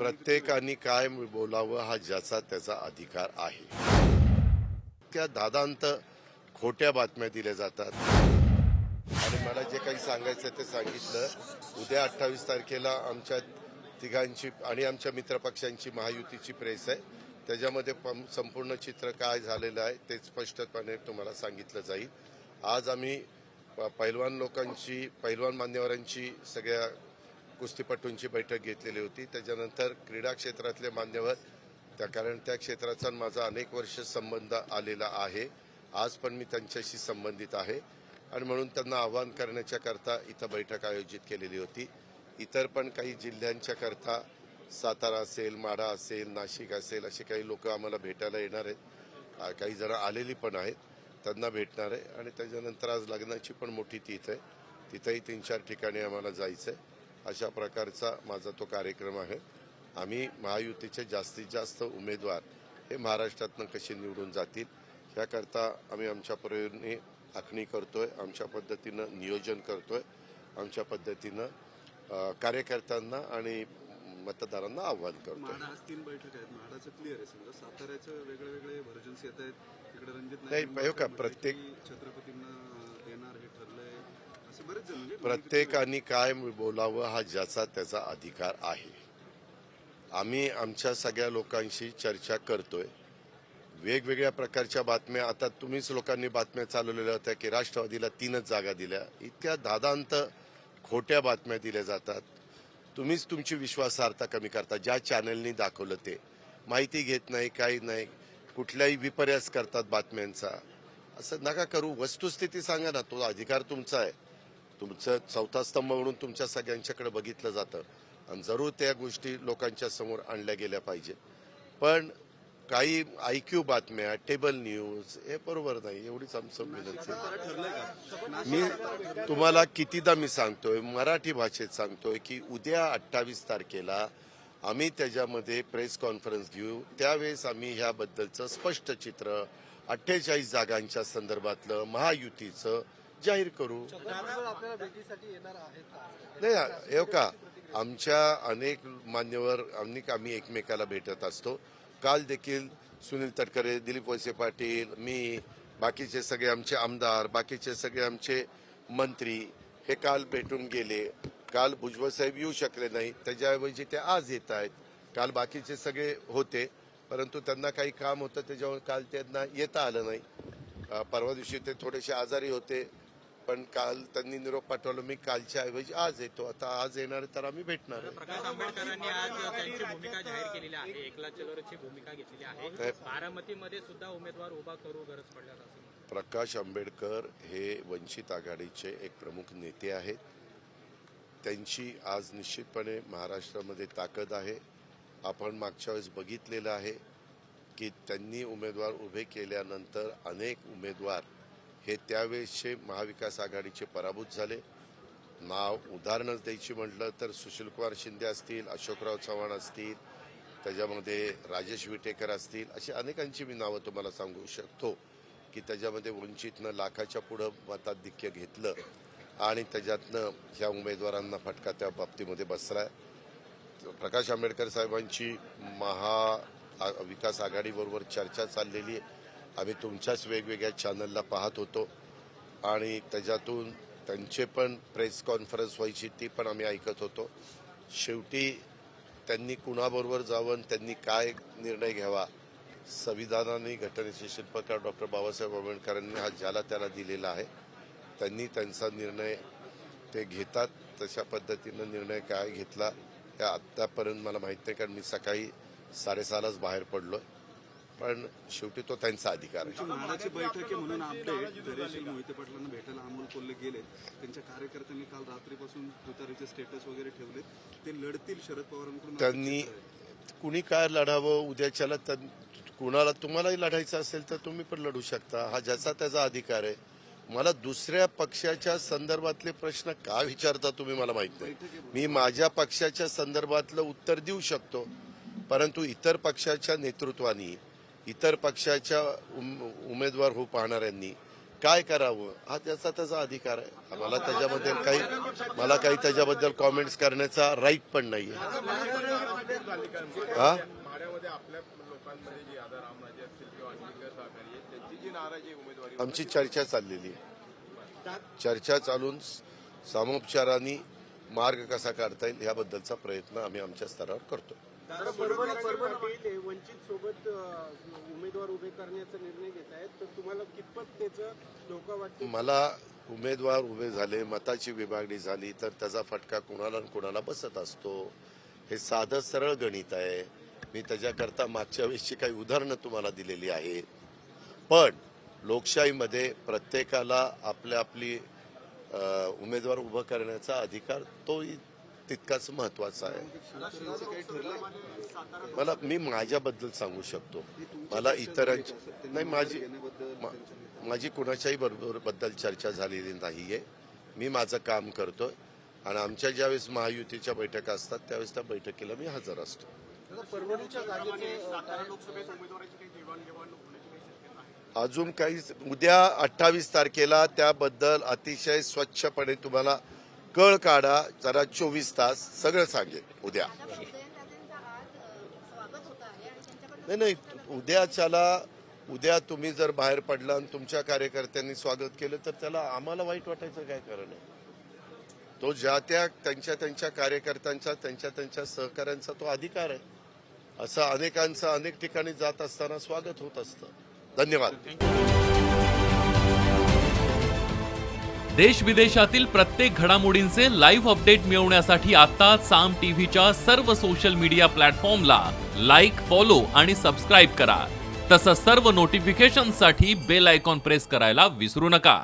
प्रत्येकाने काय बोलावं हा ज्याचा त्याचा अधिकार आहे. त्या दादांत खोट्या बातम्या दिल्या जातात आणि मला जे काही सांगायचं ते सांगितलं. उद्या 28 तारखेला आमच्या तिघांची आणि आमच्या मित्रपक्षांची महायुतीची प्रेस आहे. त्याच्यामध्ये संपूर्ण चित्र काय झालेलं आहे ते स्पष्टपणे तुम्हाला सांगितलं जाईल. आज आम्ही पैलवान मान्यवरांची सगळ्या कुस्तीपटूंची बैठक घेतलेली होती. त्याच्यानंतर क्रीडा क्षेत्रातले मान्यवर कारण त्या क्षेत्राचा माझा अनेक वर्ष संबंध आलेला आहे. आज पण मी त्यांच्याशी संबंधित आहे आणि म्हणून त्यांना आवाहन करण्याच्या करता इथं बैठक आयोजित केलेली होती. इतर पण काही जिल्ह्यांच्या करता सातारा असेल, माढा असेल, नाशिक असेल असे काही लोक आम्हाला भेटायला येणार आहेत. काही जण आलेली पण आहेत, त्यांना भेटणार आहे. आणि त्याच्यानंतर आज लग्नाची पण मोठी तीथ आहे, तिथंही 3-4 ठिकाणी आम्हाला जायचं आहे. अशा प्रकारचा माझा तो कार्यक्रम आहे. आम्ही महायुतीचे जास्तीत जास्त उमेदवार हे महाराष्ट्रातनं कसे निवडून जातील याकरता आम्ही आमच्या परीने आखणी करतोय, आमच्या पद्धतीनं नियोजन करतोय, आमच्या पद्धतीनं कार्यकर्त्यांना आणि मतदारांना आव्हान करतो. माढा आज 3 बैठक आहेत. माढाचं क्लिअर आहे, समजा साताऱ्याचं वेगळे व्हर्जन्स येत आहेत. तिकडे रणजित नाही का प्रत्येक छत्रपतींना देणार हे ठरलंय असे बरेच जण प्रत्येकाने काय बोलावं हा ज्याचा त्याचा अधिकार आहे. आम्ही आमच्या सगळ्या लोकांशी चर्चा करतोय. वेगवेगळ्या प्रकारच्या बातम्या आता तुम्हीच लोकांनी बातम्या चालवलेल्या होत्या की राष्ट्रवादीला 3च जागा दिल्या. इतक्या दादांत खोट्या बातम्या दिल्या जातात. तुम्हीच तुमची विश्वासार्हता कमी करता. ज्या चॅनलनी दाखवलं ते माहिती घेत नाही, काही नाही, कुठल्याही विपर्यास करतात बातम्यांचा. असं नका करू. वस्तुस्थिती सांगा ना. तो अधिकार तुमचा आहे. तुमचं चौथा स्तंभ म्हणून तुमच्या सगळ्यांच्याकडे बघितलं जातं आणि जरूर त्या गोष्टी लोकांच्या समोर आणल्या गेल्या पाहिजेत. पण काही IQ बातम्या, टेबल न्यूज हे बरोबर नाही. एवढीच आमचं विनंती. मी तुम्हाला कितीदा मी सांगतोय, मराठी भाषेत सांगतोय की उद्या 28 तारखेला आम्ही त्याच्यामध्ये प्रेस कॉन्फरन्स घेऊ. त्यावेळेस आम्ही ह्याबद्दलचं स्पष्ट चित्र 48 जागांच्या संदर्भातलं महायुतीचं जाहीर करू. नाही हे का आमच्या अनेक मान्यवर आम्ही एकमेकाला भेटत असतो. काल देखील सुनील तटकरे, दिलीप वळसे पाटील, मी, बाकीचे सगळे आमचे आमदार, बाकीचे सगळे आमचे मंत्री हे काल भेटून गेले. काल भुजबळ साहेब येऊ शकले नाही, त्याच्याऐवजी ते आज येत आहेत. काल बाकीचे सगळे होते परंतु त्यांना काही काम होतं त्याच्यामुळे काल त्यांना येता आलं नाही. परवा दिवशी ते थोडेसे आजारी होते पण काल त्यांनी निरोप पाठवला. मी कालच्या ऐवजी आज येतो. आता आज येणार तर आम्ही भेटणार. प्रकाश आंबेडकरांनी आज त्यांची भूमिका जाहीर केलेली आहे. एकनाथ चलोरेची भूमिका घेतलेली आहे. बारामतीमध्ये सुद्धा उमेदवार उभा करू गरज पडल्यास असं. प्रकाश आंबेडकर हे वंचित आघाडीचे एक प्रमुख नेते आहेत. त्यांची आज निश्चितपणे महाराष्ट्रामध्ये ताकद आहे. आपण मागच्या वेळेस बघितलेलं आहे की त्यांनी उमेदवार उभे केल्यानंतर अनेक उमेदवार हे त्यावेळेसचे महाविकास आघाडीचे पराभूत झाले. नाव उदाहरणच द्यायची म्हटलं तर सुशीलकुमार शिंदे असतील, अशोकराव चव्हाण असतील, त्याच्यामध्ये राजेश विटेकर असतील, अशी अनेकांची मी नावं तुम्हाला सांगू शकतो की त्याच्यामध्ये वंचितनं लाखाच्या पुढं मताधिक्य घेतलं आणि त्याच्यातनं ह्या उमेदवारांना फटका त्या बाबतीमध्ये बसलाय. प्रकाश आंबेडकर साहेबांची महाविकास आघाडीबरोबर चर्चा चाललेली आहे. आम्ही तुमच्याच वेगवेगळ्या चॅनलला पाहत होतो आणि त्याच्यातून त्यांचे पण प्रेस कॉन्फरन्स व्हायची ती पण आम्ही ऐकत होतो. शेवटी त्यांनी कुणाबरोबर जावं, त्यांनी काय निर्णय घ्यावा, संविधानाने घटनेचे शिल्पकार डॉक्टर बाबासाहेब आंबेडकरांनी हा ज्याला त्याला दिलेला आहे. त्यांनी त्यांचा निर्णय ते घेतात. तशा पद्धतीनं निर्णय काय घेतला हे आत्तापर्यंत मला माहीत नाही कारण मी सकाळी 6:30लाच बाहेर पडलो. पण शेवटी तो त्यांचा अधिकार आहे. माढाची बैठक आहे म्हणून अपडेट धैर्यशील मोहिते पाटलांना भेटायला अमोल कोल्हे गेले. त्यांच्या कार्यकर्त्यांनी काल रात्रीपासून तुतारीचे स्टेटस वगैरे ठेवले. ते लढतील शरद पवारांकडून. त्यांनी कुणी काय लढावं उद्याच्याला कुणाला तुम्हालाही लढायचं असेल तर तुम्ही पण लढू शकता. हा ज्याचा त्याचा अधिकार आहे. मला दुसऱ्या पक्षाच्या संदर्भातले प्रश्न का विचारता तुम्ही मला माहित नाही. मी माझ्या पक्षाच्या संदर्भातलं उत्तर देऊ शकतो परंतु इतर पक्षाच्या नेतृत्वानी इतर पक्षाच्या उमेदवार हो पाहणाऱ्यांनी काय करावं हा त्याचा त्याचा अधिकार आहे. मला त्याच्याबद्दल काही त्याच्याबद्दल कॉमेंट्स करण्याचा राईट पण नाहीये. हा माढ्यामध्ये आपल्या लोकांमध्ये जी आता रामराजे असतील किंवा अन्य सहकारी आहेत त्यांची जी नाराजी उमेदवारी आमची चर्चा चाललेली आहे. चर्चा चालून सामोपचाराने मार्ग कसा काढता येईल याबद्दलचा प्रयत्न आम्ही आमच्या स्तरावर करतो. वंचित सोबत उमेदवार उभे करण्याचा निर्णय घेत आहेत, तर तुम्हाला कितपत त्याचं धोका वाटतो? मला उमेदवार उभे झाले, मताची विभागणी झाली तर त्याचा फटका कोणाला न कोणाला बसत असतो. हे साधं सरळ गणित आहे. मी त्याच्याकरता मागच्या वेळेसची काही उदाहरणं तुम्हाला दिलेली आहेत. पण लोकशाहीमध्ये प्रत्येकाला आपली उमेदवार उभं करण्याचा अधिकार तोही तितकाच महत्वाचा आहे. मी माझ्याबद्दल सांगू शकतो. मला इतरांची नाही, माझी कुणाच्याही बद्दल चर्चा झालेली नाहीये. मी माझं काम करतोय आणि आमच्या ज्यावेळेस महायुतीच्या बैठका असतात त्यावेळेस त्या बैठकीला मी हजर असतो. अजून काही उद्या 28 तारखेला त्याबद्दल अतिशय स्वच्छपणे तुम्हाला कळ काढा. जरा 24 तास सगळं सांगेल उद्या. नाही उद्या तुम्ही जर बाहेर पडला आणि तुमच्या कार्यकर्त्यांनी स्वागत केलं तर त्याला आम्हाला वाईट वाटायचं काय कारण आहे? तो ज्या त्यांच्या कार्यकर्त्यांचा त्यांच्या सहकाऱ्यांचा तो अधिकार आहे. असं अनेकांचं अनेक ठिकाणी जात असताना स्वागत होत असतं. धन्यवाद. देश विदेशातील प्रत्येक घडामोडींचे लाईव्ह अपडेट मिळवण्यासाठी आता साम टीव्हीच्या सर्व सोशल मीडिया प्लॅटफॉर्मला लाईक, फॉलो आणि सबस्क्राईब करा. तसंच सर्व नोटिफिकेशनसाठी बेल आयकॉन प्रेस करायला विसरू नका.